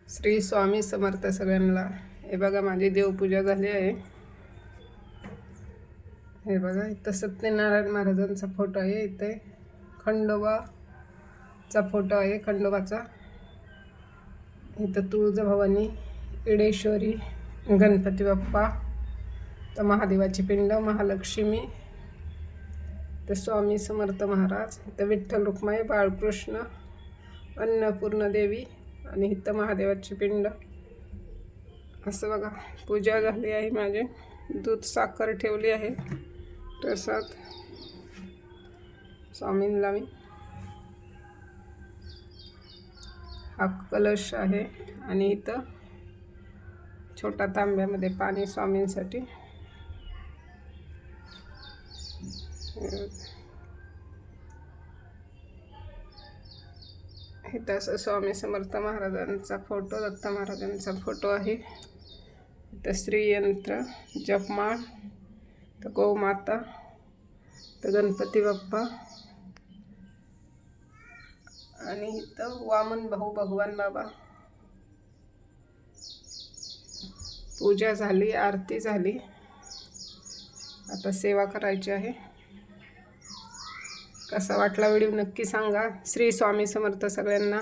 श्री स्वामी समर्थ सगळ्यांना। हे बघा माझी देवपूजा झाली आहे। हे बघा इथं सत्यनारायण महाराजांचा फोटो आहे, इथे खंडोबाचा फोटो आहे खंडोबाचा। इथं तुळजाभवानी, इडेश्वरी, गणपती बाप्पा, तर महादेवाची पिंड, महालक्ष्मी, तर स्वामी समर्थ महाराज, इथं विठ्ठल रुक्माई, बाळकृष्ण, अन्नपूर्ण देवी आणि इथं महादेवाची पिंड। असं बघा पूजा झाली आहे माझी। दूध साखर ठेवली आहे, प्रसाद स्वामींना मी। हा कलश आहे आणि इथं छोटा तांब्यामध्ये पाणी स्वामींसाठी। इथं असं स्वामी समर्थ महाराजांचा फोटो, दत्त महाराजांचा फोटो आहे। इथं श्रीयंत्र, जपमाळ, तर गोमाता, तर गणपती बाप्पा आणि इथं वामन भाऊ भगवान बाबा। पूजा झाली, आरती झाली, आता सेवा करायची आहे। कसा वाटला व्हिडिओ नक्की सांगा। श्री स्वामी समर्थ सगळ्यांना।